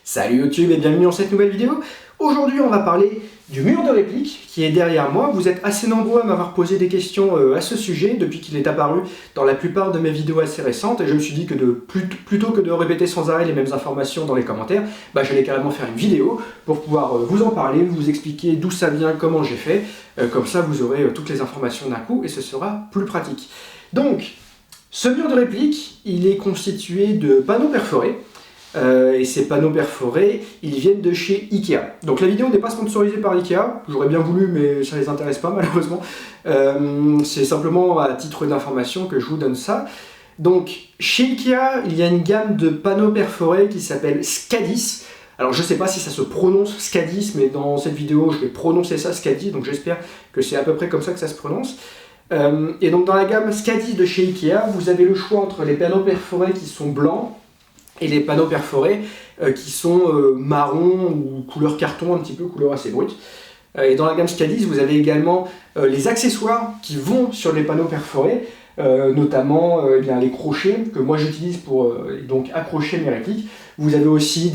Salut YouTube et bienvenue dans cette nouvelle vidéo. Aujourd'hui on va parler du mur de réplique qui est derrière moi. Vous êtes assez nombreux à m'avoir posé des questions à ce sujet depuis qu'il est apparu dans la plupart de mes vidéos assez récentes et je me suis dit que plutôt que de répéter sans arrêt les mêmes informations dans les commentaires, j'allais carrément faire une vidéo pour pouvoir vous en parler, vous expliquer d'où ça vient, comment j'ai fait. Comme ça vous aurez toutes les informations d'un coup et ce sera plus pratique. Donc, ce mur de réplique, il est constitué de panneaux perforés. Et ces panneaux perforés, ils viennent de chez Ikea. Donc la vidéo n'est pas sponsorisée par Ikea, j'aurais bien voulu mais ça les intéresse pas malheureusement. C'est simplement à titre d'information que je vous donne ça. Donc chez Ikea, il y a une gamme de panneaux perforés qui s'appelle Skadis. Alors je sais pas si ça se prononce Skadis, mais dans cette vidéo je vais prononcer ça Skadis, donc j'espère que c'est à peu près comme ça que ça se prononce. Et donc dans la gamme Skadis de chez Ikea, vous avez le choix entre les panneaux perforés qui sont blancs et les panneaux perforés qui sont marron ou couleur carton, un petit peu couleur assez brute. Et dans la gamme Skadis, vous avez également les accessoires qui vont sur les panneaux perforés, notamment les crochets que moi j'utilise pour donc accrocher mes répliques. Vous avez aussi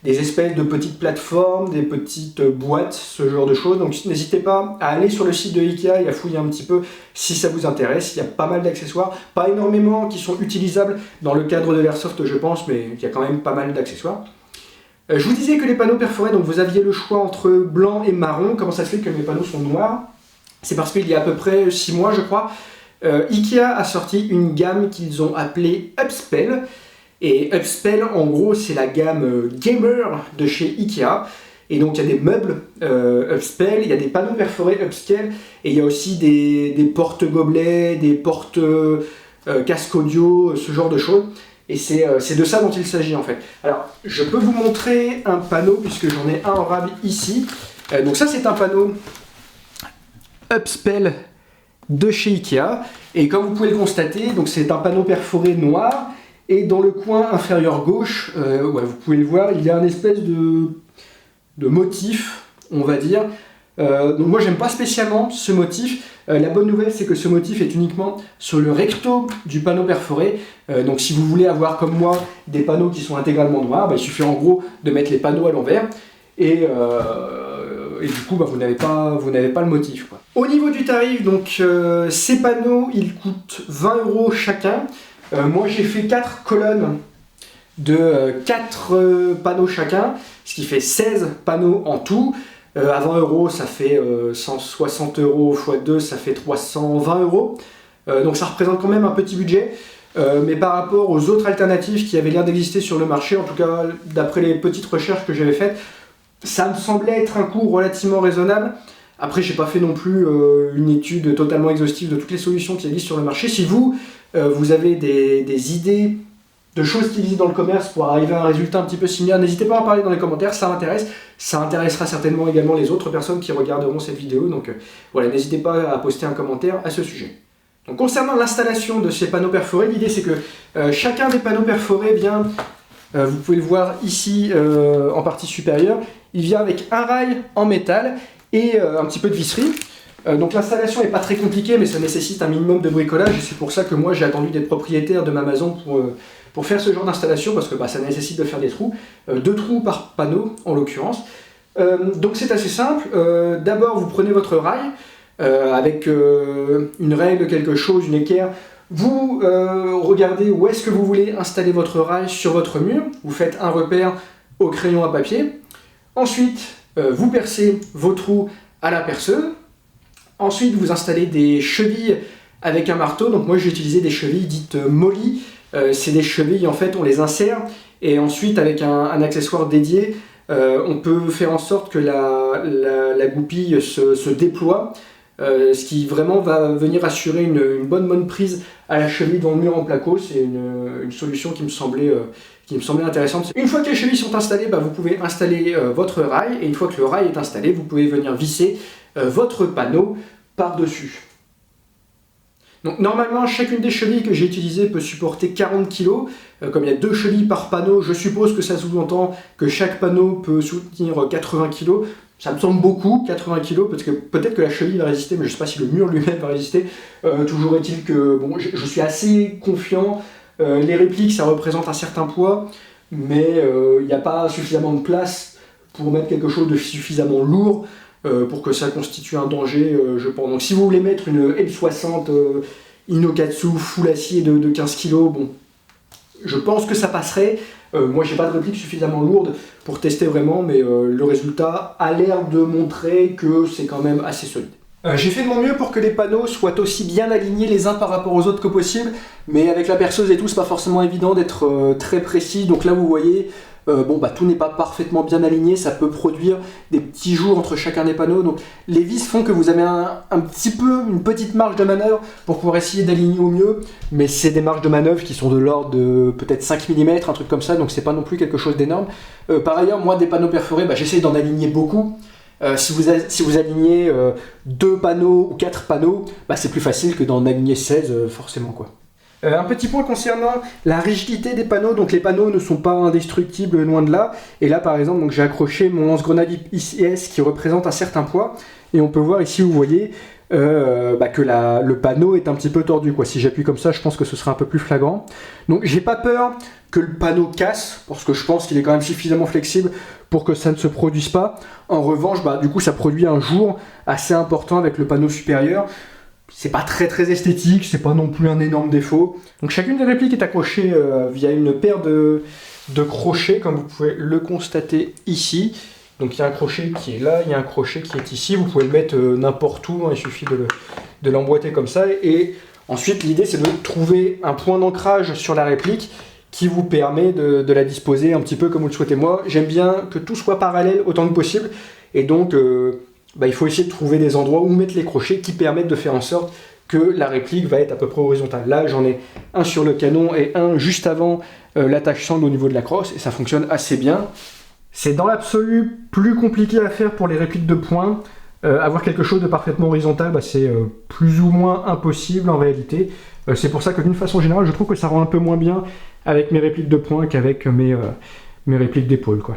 des espèces de petites plateformes, des petites boîtes, ce genre de choses. Donc n'hésitez pas à aller sur le site de Ikea et à fouiller un petit peu si ça vous intéresse. Il y a pas mal d'accessoires, pas énormément qui sont utilisables dans le cadre de l'airsoft je pense, mais il y a quand même pas mal d'accessoires. Je vous disais que les panneaux perforés, donc vous aviez le choix entre blanc et marron. Comment ça se fait que mes panneaux sont noirs? C'est parce qu'il y a à peu près 6 mois je crois, Ikea a sorti une gamme qu'ils ont appelée Upspel. Et Upspel, en gros, c'est la gamme gamer de chez Ikea. Et donc, il y a des meubles Upspel, il y a des panneaux perforés Upscale, et il y a aussi des porte-gobelets, des porte-casques audio, ce genre de choses. Et c'est de ça dont il s'agit, en fait. Alors, je peux vous montrer un panneau, puisque j'en ai un en rab ici. Donc ça, c'est un panneau Upspel de chez Ikea. Et comme vous pouvez le constater, donc c'est un panneau perforé noir. Et dans le coin inférieur gauche, vous pouvez le voir, il y a une espèce de motif, on va dire. Donc moi, j'aime pas spécialement ce motif. La bonne nouvelle, c'est que ce motif est uniquement sur le recto du panneau perforé. Donc si vous voulez avoir, comme moi, des panneaux qui sont intégralement noirs, il suffit en gros de mettre les panneaux à l'envers. Et du coup, vous n'avez pas le motif, quoi. Au niveau du tarif, donc ces panneaux, ils coûtent 20 € chacun. Moi j'ai fait 4 colonnes de 4 panneaux chacun, ce qui fait 16 panneaux en tout. À 20 € ça fait 160 € x 2, ça fait 320 €. Donc ça représente quand même un petit budget. Mais par rapport aux autres alternatives qui avaient l'air d'exister sur le marché, en tout cas d'après les petites recherches que j'avais faites, ça me semblait être un coût relativement raisonnable. Après, j'ai pas fait non plus une étude totalement exhaustive de toutes les solutions qui existent sur le marché. Si vous avez des idées de choses qui existent dans le commerce pour arriver à un résultat un petit peu similaire, n'hésitez pas à en parler dans les commentaires, ça m'intéresse. Ça intéressera certainement également les autres personnes qui regarderont cette vidéo. Donc voilà, n'hésitez pas à poster un commentaire à ce sujet. Donc concernant l'installation de ces panneaux perforés, l'idée c'est que chacun des panneaux perforés vient, vous pouvez le voir ici en partie supérieure, il vient avec un rail en métal et un petit peu de visserie. Donc l'installation n'est pas très compliquée, mais ça nécessite un minimum de bricolage, et c'est pour ça que moi j'ai attendu d'être propriétaire de ma maison pour faire ce genre d'installation, parce que ça nécessite de faire des trous, 2 trous par panneau en l'occurrence. Donc c'est assez simple. D'abord vous prenez votre rail, avec une règle, quelque chose, une équerre, vous regardez où est-ce que vous voulez installer votre rail sur votre mur, vous faites un repère au crayon à papier, ensuite vous percez vos trous à la perceuse. Ensuite, vous installez des chevilles avec un marteau. Donc moi, j'ai utilisé des chevilles dites molly. C'est des chevilles, en fait, on les insère. Et ensuite, avec un accessoire dédié, on peut faire en sorte que la goupille se déploie. Ce qui vraiment va venir assurer une bonne prise à la cheville dans le mur en placo. C'est une solution qui me semblait intéressante. Une fois que les chevilles sont installées, vous pouvez installer votre rail. Et une fois que le rail est installé, vous pouvez venir visser votre panneau par-dessus. Donc normalement, chacune des chevilles que j'ai utilisées peut supporter 40 kg. Comme il y a 2 chevilles par panneau, je suppose que ça sous-entend que chaque panneau peut soutenir 80 kg. Ça me semble beaucoup, 80 kg, parce que peut-être que la cheville va résister, mais je ne sais pas si le mur lui-même va résister. Toujours est-il que je suis assez confiant. Les répliques, ça représente un certain poids. mais il n'y a pas suffisamment de place pour mettre quelque chose de suffisamment lourd pour que ça constitue un danger, je pense. Donc si vous voulez mettre une M60 Inokatsu full acier de 15 kg, bon, je pense que ça passerait. Moi j'ai pas de réplique suffisamment lourde pour tester vraiment, mais le résultat a l'air de montrer que c'est quand même assez solide. J'ai fait de mon mieux pour que les panneaux soient aussi bien alignés les uns par rapport aux autres que possible, mais avec la perceuse et tout, c'est pas forcément évident d'être très précis. Donc là vous voyez, tout n'est pas parfaitement bien aligné, ça peut produire des petits jours entre chacun des panneaux. Donc les vis font que vous avez une petite marge de manœuvre pour pouvoir essayer d'aligner au mieux, mais c'est des marges de manœuvre qui sont de l'ordre de peut-être 5 mm, un truc comme ça, donc c'est pas non plus quelque chose d'énorme. Par ailleurs, moi des panneaux perforés, j'essaie d'en aligner beaucoup. Si vous alignez 2 panneaux ou 4 panneaux, c'est plus facile que d'en aligner 16 forcément quoi. Un petit point concernant la rigidité des panneaux, donc les panneaux ne sont pas indestructibles loin de là, et là par exemple j'ai accroché mon lance-grenade IS qui représente un certain poids, et on peut voir ici, vous voyez, que le panneau est un petit peu tordu quoi. Si j'appuie comme ça, je pense que ce sera un peu plus flagrant. Donc j'ai pas peur que le panneau casse, parce que je pense qu'il est quand même suffisamment flexible pour que ça ne se produise pas. En revanche, du coup ça produit un jour assez important avec le panneau supérieur. C'est pas très esthétique, c'est pas non plus un énorme défaut. Donc chacune des répliques est accrochée via une paire de crochets, comme vous pouvez le constater ici. Donc il y a un crochet qui est là, il y a un crochet qui est ici. Vous pouvez le mettre n'importe où, il suffit de l'emboîter comme ça. Et ensuite l'idée c'est de trouver un point d'ancrage sur la réplique qui vous permet de la disposer un petit peu comme vous le souhaitez. Moi j'aime bien que tout soit parallèle autant que possible. Et donc il faut essayer de trouver des endroits où mettre les crochets qui permettent de faire en sorte que la réplique va être à peu près horizontale. Là, j'en ai un sur le canon et un juste avant l'attache sangle au niveau de la crosse, et ça fonctionne assez bien. C'est dans l'absolu plus compliqué à faire pour les répliques de poing. Avoir quelque chose de parfaitement horizontal, c'est plus ou moins impossible en réalité. C'est pour ça que d'une façon générale, je trouve que ça rend un peu moins bien avec mes répliques de poing qu'avec mes répliques d'épaule, quoi.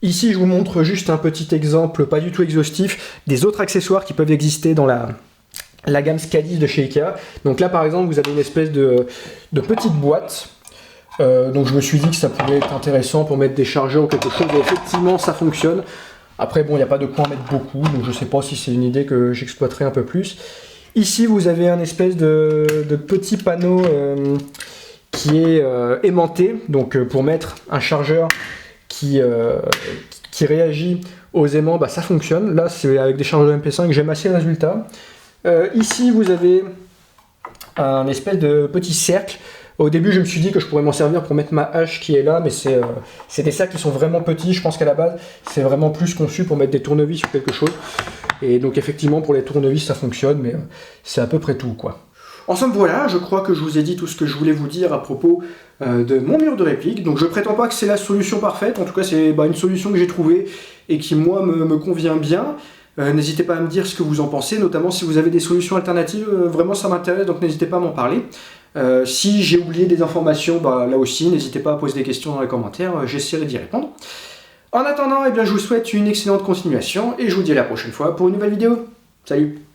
Ici, je vous montre juste un petit exemple, pas du tout exhaustif, des autres accessoires qui peuvent exister dans la gamme Scadis de chez Ikea. Donc là, par exemple, vous avez une espèce de petite boîte. Donc je me suis dit que ça pouvait être intéressant pour mettre des chargeurs ou quelque chose. Et effectivement, ça fonctionne. Après, il n'y a pas de quoi en mettre beaucoup, donc je ne sais pas si c'est une idée que j'exploiterai un peu plus. Ici, vous avez un espèce de petit panneau qui est aimanté, donc pour mettre un chargeur qui réagit aux aimants, ça fonctionne. Là, c'est avec des chargeurs MP5, j'aime assez le résultat. Ici, vous avez un espèce de petit cercle. Au début, je me suis dit que je pourrais m'en servir pour mettre ma hache qui est là, mais c'est des cercles qui sont vraiment petits. Je pense qu'à la base, c'est vraiment plus conçu pour mettre des tournevis sur quelque chose. Et donc, effectivement, pour les tournevis, ça fonctionne, mais c'est à peu près tout, quoi. En somme, voilà, je crois que je vous ai dit tout ce que je voulais vous dire à propos de mon mur de réplique. Donc je prétends pas que c'est la solution parfaite, en tout cas c'est une solution que j'ai trouvée et qui moi me convient bien. N'hésitez pas à me dire ce que vous en pensez, notamment si vous avez des solutions alternatives, vraiment ça m'intéresse, donc n'hésitez pas à m'en parler. Si j'ai oublié des informations, là aussi, n'hésitez pas à poser des questions dans les commentaires, j'essaierai d'y répondre. En attendant, je vous souhaite une excellente continuation et je vous dis à la prochaine fois pour une nouvelle vidéo. Salut!